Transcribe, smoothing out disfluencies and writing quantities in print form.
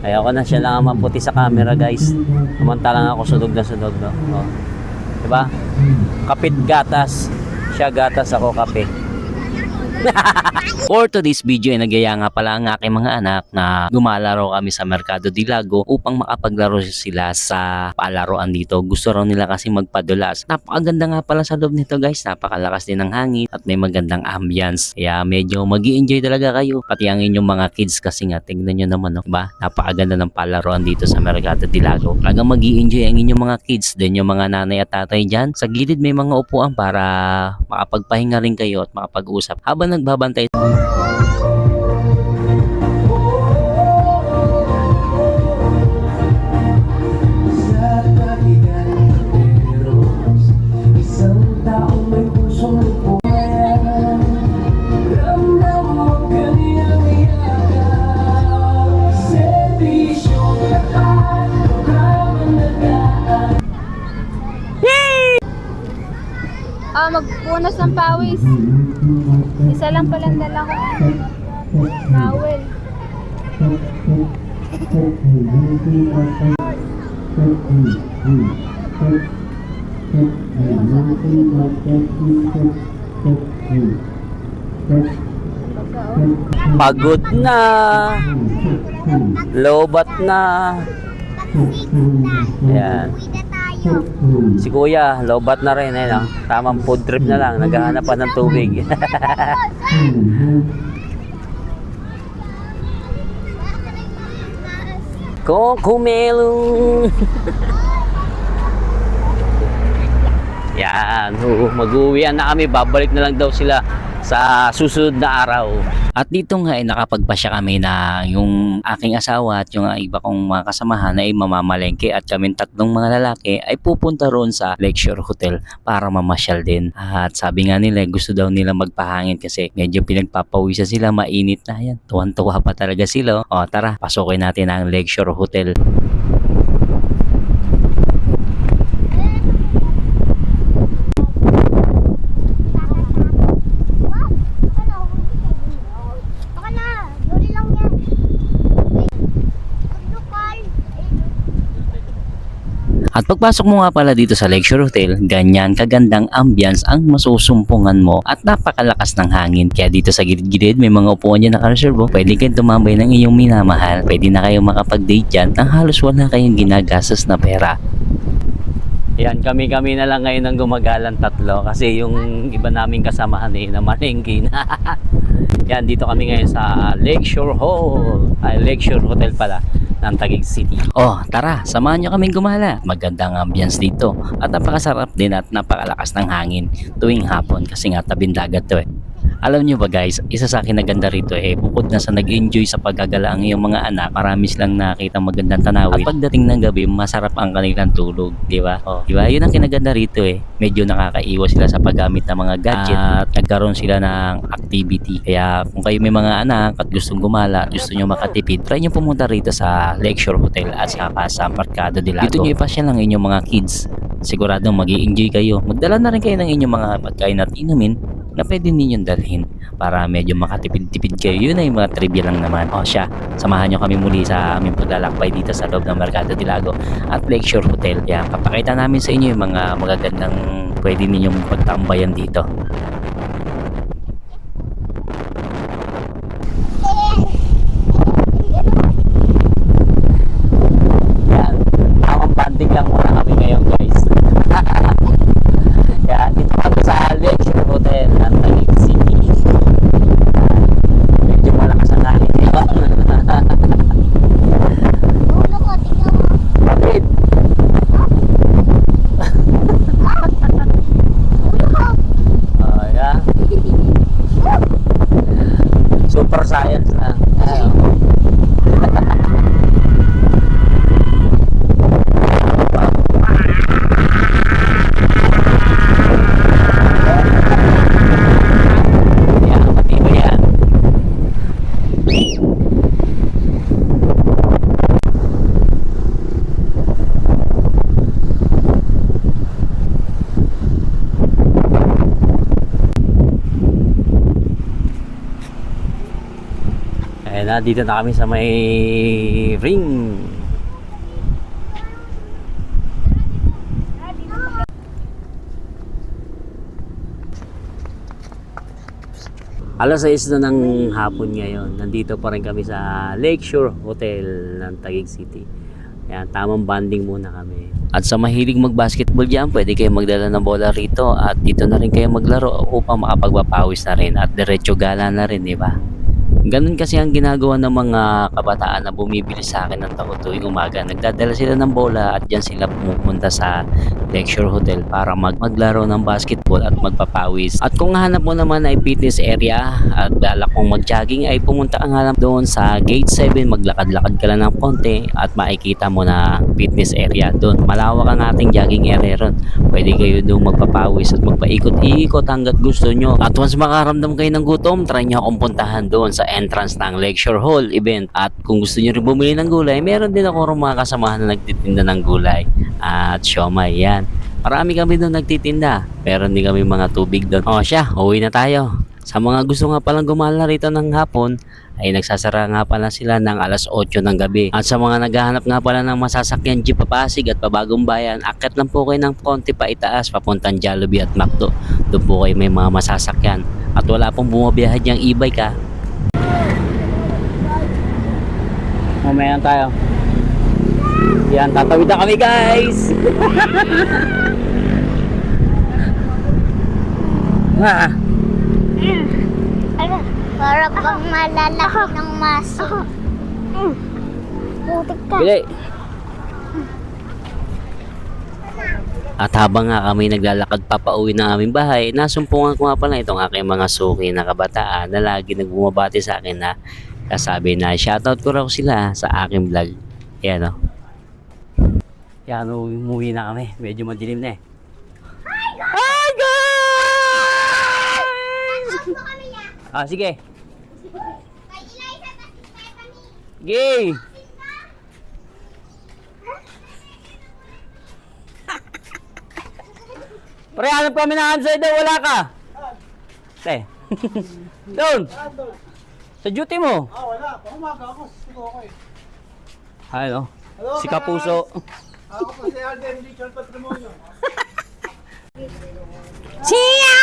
Ayoko na siya lang ang maputi sa camera, guys. Samantalang ako sunog na sunog, no? Oh. Diba? Kapit gatas. Siya gatas, ako kape. For today's video ay nagyaya nga pala ang aking mga anak na gumalaro kami sa Mercado de Lago upang makapaglaro sila sa palaruan dito. Gusto raw nila kasi magpadulas. Napakaganda nga pala sa loob nito, guys. Napakalakas din ng hangin at may magandang ambience. Kaya medyo magi-enjoy talaga kayo. Pati ang inyong mga kids kasi nga tingnan nyo naman, no? Diba? Napakaganda ng palaruan dito sa Mercado de Lago. Talagang magi-enjoy ang inyong mga kids. Then yung mga nanay at tatay dyan. Sa gilid may mga upuan para makapagpahinga rin kayo at makapag-usap habang nagbabantay. Magpunas ng pawis. Isa lang palang dala ko. Towel. Pagod na. Lobat na. Ayan. Si Kuya, lobat na rin. Eh, no? Tamang food trip na lang. Naghahanap pa ng tubig. Cocomelon. Yan. Mag-uwian na kami. Babalik na lang daw sila sa susunod na araw. At dito nga ay nakapagpasya kami na yung aking asawa at yung iba kong mga kasamahan ay mamamalengke at kaming tatlong mga lalaki ay pupunta roon sa Lakeshore Hotel para mamasyal din. At sabi nga nila gusto daw nila magpahangin kasi medyo pinagpapawisan sila, mainit na yan. Tuwan-tuwa pa talaga sila. O tara, pasukin natin ang Lakeshore Hotel. At pagpasok mo nga pala dito sa Lakeshore Hotel, ganyan kagandang ambience ang masusumpungan mo at napakalakas ng hangin. Kaya dito sa gilid-gilid may mga upuan dyan nakareservo. Pwede kayong tumambay ng iyong minamahal. Pwede na kayong makapag-date dyan nang halos wala kayong ginagastos na pera. Yan, kami-kami na lang ngayon ang gumagalang tatlo kasi yung iba naming kasamahan eh na malengke na. Yan, dito kami ngayon sa Lakeshore Hall. Lakeshore Hotel pala ng Taguig City. Oh, tara, samahan nyo kaming gumala. Magandang ambience dito at napakasarap din at napakalakas ng hangin tuwing hapon kasi nga tabing dagat to eh. Alam nyo ba guys, isa sa akin na ganda rito eh, bukod na sa nag-enjoy sa paggagala ang iyong mga anak, marami silang nakita magandang tanawin. At pagdating ng gabi, masarap ang kanilang tulog, di ba? Oh, di ba? Yun ang kinaganda rito eh. Medyo nakakaiwas sila sa paggamit ng mga gadget at nagkaroon sila ng activity. Kaya kung kayo may mga anak at gustong gumala, gusto nyo makatipid, try nyo pumunta rito sa Lakeshore Hotel at saka sa Mercado de Lago. Dito nyo ipasya lang inyong mga kids. Siguradong mag-i-enjoy kayo. Magdala na rin kayo ng inyong mga pagkain at inumin na pwede ninyong dalhin para medyo makatipid-tipid kayo. Yun ay mga trivia lang naman. O siya, samahan nyo kami muli sa aming paglalakbay dito sa loob ng Mercado de Lago at Lakeshore Hotel. Kaya papakita namin sa inyo yung mga magagandang pwede ninyong pagtambayan dito. Yan, tamang banding lang muna kami ngayon guys. Yan, dito kami sa Lakeshore Hotel ng Taguig City. Medyo malakas ang hangin dito. Ulo ko, tingnan mo. Bakit? Ulo ko. Yan, dito na kami sa may ring. Alas 6 na ng hapon ngayon. Nandito pa rin kami sa Lakeshore Hotel ng Taguig City. Yan, tamang banding muna kami. At sa mahilig mag-basketball dyan, pwede kayo magdala ng bola rito at dito na rin kayo maglaro upang makapagpapawis na rin at diretso gala na rin, di ba? Ganun kasi ang ginagawa ng mga kabataan na bumibili sa akin ng tako tuwing umaga. Nagdadala sila ng bola at dyan sila pumupunta sa Lakeshore Hotel para maglaro ng basketball at magpapawis. At kung hanap mo naman ay fitness area at balak mong mag-jogging ay pumunta ka nga lang doon sa Gate 7. Maglakad-lakad ka lang ng konti at makikita mo na fitness area doon. Malawak ang ating jogging area ron. Pwede kayo doon magpapawis at magpaikot-ikot hanggat gusto nyo. At once makaramdam kayo ng gutom, try nyo akong puntahan doon sa entrance ng Lakeshore Hall event. At kung gusto nyo rin bumili ng gulay, meron din ako mga kasamahan na nagtitinda ng gulay at siomay. Yan, marami kami doon nagtitinda. Meron din kami mga tubig doon. O siya, uwi na tayo. Sa mga gusto nga palang gumala rito ng hapon, ay nagsasara nga pala sila ng alas 8 ng gabi. At sa mga naghahanap nga pala ng masasakyan jeep papasig at pabagong bayan, akit lang po kayo ng konti pa itaas papuntang Jollibee at McDo. Doon po kayo may mga masasakyan. At wala pong bumabiyahe diyang e-bike ha. Mamaya tayo. Yan, tatawid na kami guys. Ano? Para bang malalaki ng maso. Putik ka. Bili. At habang nga kami naglalakad papauwi ng aming bahay, nasumpungan ko nga pala itong aking mga suki na kabataan na lagi nagbumabati sa akin na kasabi na shoutout ko raw sila sa aking vlog. Yan o. Yan, umuwi na kami. Medyo madilim na eh. Hi guys! Ah, sige. Sige. Pre, hanap kami ng answer daw, wala ka. Te. Doon. Sa duty mo. Ah, wala. Umaga ako. Siko ako eh. Ay, no? Hello, Si Kapuso. Ako po si Alden Richard Patrimonio. Siya!